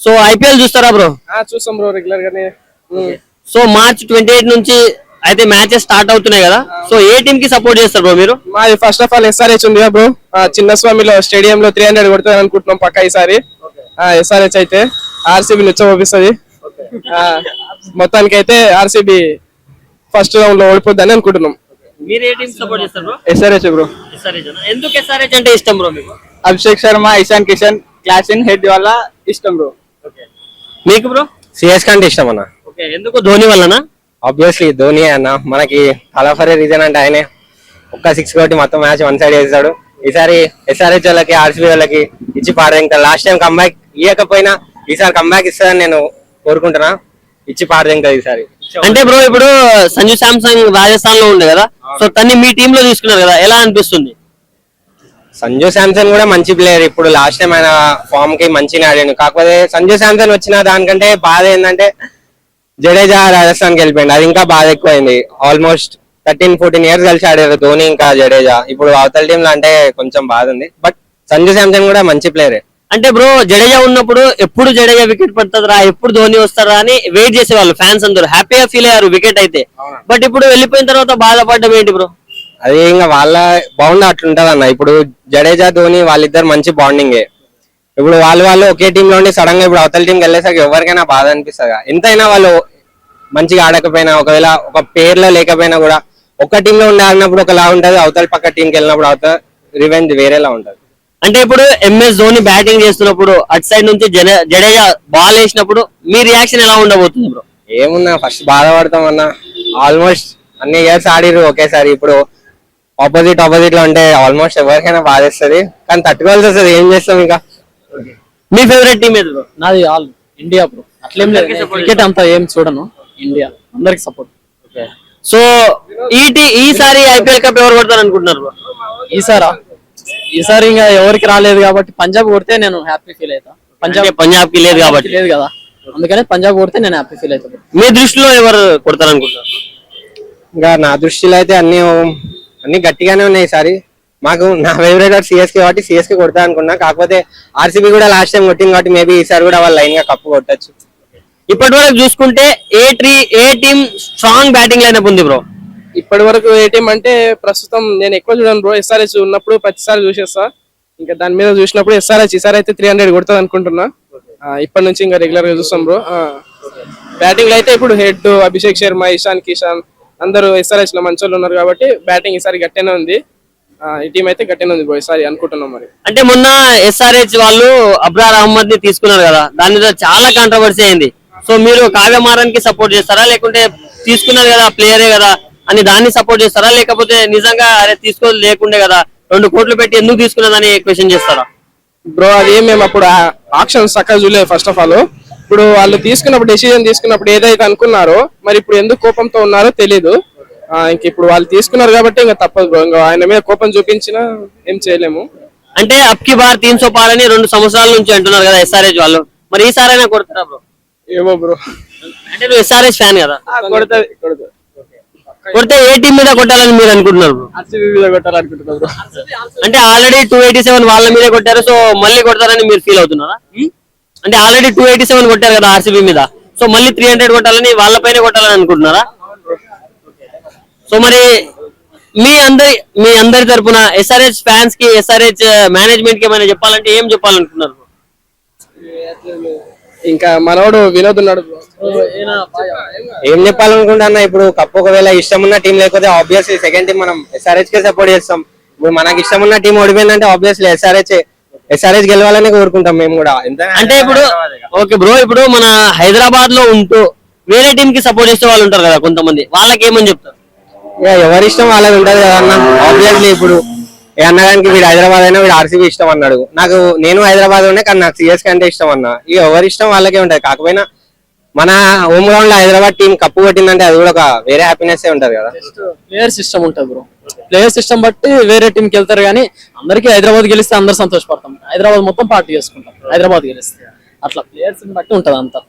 So IPL చూస్తారా bro? చూస్తాం bro regular గానే. సో మార్చ్ 28 నుంచి అయితే మ్యాచెస్ స్టార్ట్ అవుతున్నాయి కదా, సో ఏ టీమ్ కి సపోర్ట్ చేస్తారు బ్రో మీరు? మాది ఫస్ట్ ఆఫ్ ఆల్ ఎస్ఆర్హెచ్ ఉంది బ్రో. చిన్నస్వామిలో స్టేడియం లో 300 కొడతారు అనుకుంటున్నాం పక్కా ఈసారి. ఎస్ఆర్హెచ్ అయితే ఆర్సీబీ ఉచ్చబోపిస్తుంది. మొత్తానికి అయితే ఆర్సీబీ ఫస్ట్ రౌండ్ లో ఓడిపోద్దని అనుకుంటున్నాం. మీరు ఏ టీమ్ సపోర్ట్ చేస్తారు బ్రో? SRH bro. ఎస్ఆర్హెచ్. ఎందుకు ఎస్ఆర్హెచ్ అంటే ఇష్టం బ్రో మీకు? Abhishek Sharma, Ishan Kishan, class in head వల్ల ఇష్టం బ్రో. మీకు బ్రో? సిఎస్కే అంటే ఇష్టం అన్న. ఓకే, ఎందుకు? ధోని వల్లనా? ఆబ్వియస్లీ ధోని అన్న. మనకి తలఫరే రీజన్ అంటే ఆయనే. ఒక్క 6 కొట్టి మొత్తం మ్యాచ్ 1 సైడ్ చేస్తాడు. ఈసారి ఎస్ఆర్హెచ్ వాళ్ళకి, ఆర్సీబీ వాళ్ళకి ఇచ్చి పాడదు. ఇంకా లాస్ట్ టైం కంబ్యాక్ ఇవ్వకపోయినా ఈసారి కంబ్యాక్ ఇస్తారని నేను కోరుకుంటున్నా. ఇచ్చి పాడదు ఇంకా ఈసారి. అంటే బ్రో ఇప్పుడు సంజు శాంసంగ్ రాజస్థాన్ లో ఉండే కదా, సో తన్ని మీ టీమ్ లో తీసుకున్నారు కదా, ఎలా అనిపిస్తుంది? సంజు శాంసన్ కూడా మంచి ప్లేయర్. ఇప్పుడు లాస్ట్ టైం ఆయన ఫామ్ కి మంచిగా ఆడాడు. కాకపోతే సంజు శాంసన్ వచ్చిన దానికంటే బాధ ఏంటంటే జడేజా రాజస్థాన్ కి వెళ్ళిపోయింది. అది ఇంకా బాధ ఎక్కువైంది. ఆల్మోస్ట్ 13-14 ఇయర్స్ కలిసి ఆడారు ధోని ఇంకా జడేజా. ఇప్పుడు అవతల టీమ్ లో అంటే కొంచెం బాధ ఉంది. బట్ సంజు శాంసన్ కూడా మంచి ప్లేయరే. అంటే బ్రో జడేజా ఉన్నప్పుడు ఎప్పుడు జడేజా వికెట్ పడుతుందా, ఎప్పుడు ధోని వస్తారా అని వెయిట్ చేసేవాళ్ళు ఫ్యాన్స్ అందరూ. హ్యాపీగా ఫీల్ అయ్యారు వికెట్ అయితే. బట్ ఇప్పుడు వెళ్ళిపోయిన తర్వాత బాధపడ్డం ఏంటి బ్రో? అది ఇంకా వాళ్ళ బాండ్ అట్లుంటది అన్న. ఇప్పుడు జడేజా ధోని వాళ్ళిద్దరు మంచి బాండింగే. ఇప్పుడు వాళ్ళు ఒకే టీమ్ లో ఉండి సడన్ గా ఇప్పుడు అవతల టీంకి వెళ్ళేసరికి ఎవరికైనా బాధ అనిపిస్తుంది. ఎంతైనా వాళ్ళు మంచిగా ఆడకపోయినా, ఒకవేళ ఒక పేర్లో లేకపోయినా కూడా ఒక టీమ్ లో ఉండి ఆడినప్పుడు ఒకలా ఉంటది, అవతల పక్క టీంకి వెళ్ళినప్పుడు అవతల రివెంజ్ వేరేలా ఉంటది. అంటే ఇప్పుడు ఎంఎస్ ధోని బ్యాటింగ్ చేస్తున్నప్పుడు అటు సైడ్ నుంచి జడేజా బాల్ వేసినప్పుడు మీ రియాక్షన్ ఎలా ఉండబోతుంది బ్రో? ఏమున్నా ఫస్ట్ బాధపడతాం అన్న. ఆల్మోస్ట్ అన్ని ఇయర్స్ ఆడిరు ఒకేసారి. ఇప్పుడు ఆపోజిట్ లో ఉంటే ఆల్మోస్ట్ ఎవరికైనా బాధేస్తుంది, కానీ తట్టుకోవాల్సి వస్తుంది. ఏం చేస్తాం ఇంకా. మీ ఫేవరెట్ టీమ్ ఏది బ్రో? నాది ఆల్ ఇండియా బ్రో. అట్లేం లేదు, క్రికెట్ అంతా ఏం చూడను. ఇండియా అందరికి సపోర్ట్. సో ఈసారి ఐపీఎల్ కప్ ఎవరు కొడతారు అనుకుంటున్నారు బ్రో? ఈసారి ఇంకా ఎవరికి రాలేదు కాబట్టి పంజాబ్ కొడితే నేను హ్యాపీ ఫీల్ అవుతా. పంజాబ్ కి లేదు కాబట్టి లేదు కదా, అందుకనే పంజాబ్ కొడితే నేను హ్యాపీ ఫీల్ అవుతా. మీ దృష్టిలో ఎవరు కొడతారు అనుకుంటున్నారు? ఇంకా నా దృష్టిలో అయితే అన్ని గట్టిగానే ఉన్నాయి ఈసారి. మాకు నా ఫేవరెట్ సిఎస్కే కాబట్టి సిఎస్కే కొడతా అనుకున్నా. కాకపోతే ఆర్సీబీ కూడా లాస్ట్ టైం కొట్టింది కాబట్టి మేబీ ఈసారి కూడా వాళ్ళు లైన్ గా కప్పు కొట్టచ్చు. ఇప్పటి వరకు చూసుకుంటే ఏ టీమ్ స్ట్రాంగ్ బ్యాటింగ్ లైనప్ ఉంది బ్రో? ఇప్పటి వరకు ఏ టీం అంటే ప్రస్తుతం నేను ఎక్కువ చూడను బ్రో. ఎస్ఆర్హెచ్ ఉన్నప్పుడు ప్రతిసారి చూసేస్తా. ఇంకా దాని మీద చూసినప్పుడు ఎస్ఆర్హెచ్ ఈసారి అయితే 300 కొడుతుంది అనుకుంటున్నా. ఇప్పటి నుంచి ఇంకా రెగ్యులర్ గా చూస్తాం బ్రో. బ్యాటింగ్ లో అయితే ఇప్పుడు హెడ్ అభిషేక్ శర్మ, ఇషాన్ కిషన్ అందరూ ఎస్ఆర్హెచ్ లో మంచి వాళ్ళు ఉన్నారు కాబట్టి బ్యాటింగ్ ఈసారి గట్టిగానే ఉంది. ఈ టీం అయితే గట్టిగానే ఉంది బ్రో ఈసారి అనుకుంటున్నాం. మరి అంటే మొన్న ఎస్ఆర్హెచ్ వాళ్ళు అబ్రార్ అహ్మద్ ని తీసుకున్నారు కదా, దాని మీద చాలా కాంట్రవర్సీ అయింది. సో మీరు కావ్యమారానికి సపోర్ట్ చేస్తారా, లేకుంటే తీసుకున్నారు కదా ప్లేయరే కదా అని దాన్ని సపోర్ట్ చేస్తారా, లేకపోతే నిజంగా అరే తీసుకోవాలి లేకుండే కదా 2 కోట్లు పెట్టి ఎందుకు తీసుకున్నదని క్వశ్చన్ చేస్తారా? బ్రో అది మేము అప్పుడు ఆప్షన్ చక్కగా చూడలేదు. ఫస్ట్ ఆఫ్ ఆల్ ఇప్పుడు వాళ్ళు తీసుకున్నప్పుడు డెసిజన్ తీసుకున్నప్పుడు ఏదైతే అనుకున్నారో మరి ఇప్పుడు ఎందుకు కోపంతో ఉన్నారో తెలీదు. ఇంక ఇప్పుడు వాళ్ళు తీసుకున్నారు కాబట్టి ఇంకా తప్పదు బ్రో. ఇంకా ఆయన మీద కోపం చూపించినా ఏం చేయలేము. అంటే అప్కి బార్ 300 పార్ అని 2 సంవత్సరాల నుంచి అంటున్నారు కదా ఎస్ఆర్హెచ్ వాళ్ళు. మరి ఈసారైనా కొడతారా బ్రో? ఏమో బ్రో, అంటే నువ్వు ఎస్ఆర్హెచ్ ఫ్యాన్ కదా, కొడితే ఏ టీం మీద కొట్టాలని మీరు అనుకుంటున్నారు బ్రో? ఆర్సీబీ మీద కొట్టాలనుకుంటున్నారు బ్రో. అంటే ఆల్రెడీ 287 వాళ్ళ మీదే కొట్టారు, సో మళ్ళీ కొడతారని మీరు ఫీల్ అవుతున్నారా? అంటే ఆల్రెడీ 287 కొట్టారు కదా ఆర్సీబీ మీద, సో మళ్ళీ 300 కొట్టాలని వాళ్ళపైన కొట్టాలని అనుకుంటున్నారా? సో మరి మీ అందరి తరపున ఎస్ఆర్హెచ్ ఫ్యాన్స్ కి, ఎస్ఆర్హెచ్ మేనేజ్మెంట్ కి ఏమైనా చెప్పాలంటే ఏం చెప్పాలనుకుంటున్నారు? ఇంకా మనోడు వినోద్ ఉన్నాడు. ఏం చెప్పాలనుకుంటున్నా, ఇప్పుడు కప్పు ఒకవేళ ఇష్టం ఉన్న టీం లేకపోతే ఆబ్వియస్లీ సెకండ్ టీం మనం ఎస్ఆర్హెచ్ కే సపోర్ట్ చేస్తాం. ఇప్పుడు మనకి ఇష్టం ఉన్న టీం ఓడిపోయిందంటే ఆబ్వియస్లీ ఎస్ఆర్హెచ్ గెలవాలని కోరుకుంటాం మేము కూడా. అంటే ఇప్పుడు ఓకే బ్రో, ఇప్పుడు మన హైదరాబాద్ లో ఉంటూ వేరే టీం కి సపోర్ట్ చేసే వాళ్ళు ఉంటారు కదా కొంతమంది, వాళ్ళకి ఏమని చెప్తారు? ఎవరి ఇష్టం వాళ్ళకి ఉంటది కదా అన్న. ఆబ్వియస్లీ ఇప్పుడు ఏ అన్నదానికి వీడు హైదరాబాద్ అయినా వీడు ఆర్సీబీ ఇష్టం అన్నాడు. నేను హైదరాబాద్ ఉండే కానీ నాకు సిఎస్కే అంటే ఇష్టం అన్న. ఇక ఎవరి ఇష్టం వాళ్ళకే ఉంటది. కాకపోయినా మన హోమ్ గ్రౌండ్ లో హైదరాబాద్ టీం కప్పు కొట్టిందంటే అది కూడా ఒక వేరే హ్యాపీనెస్ ఉంటది కదా. ప్లేయర్ సిస్టమ్ ఉంటది బ్రో. ప్లేయర్ సిస్టమ్ బట్టి వేరే టీం కి వెళ్తారు కానీ అందరికి హైదరాబాద్ గెలిస్తే అందరు సంతోషపడతాం. హైదరాబాద్ మొత్తం పార్టీ చేసుకుంటాం హైదరాబాద్ గెలిస్తే. అట్లా ప్లేయర్స్ బట్టి ఉంటది అంతా.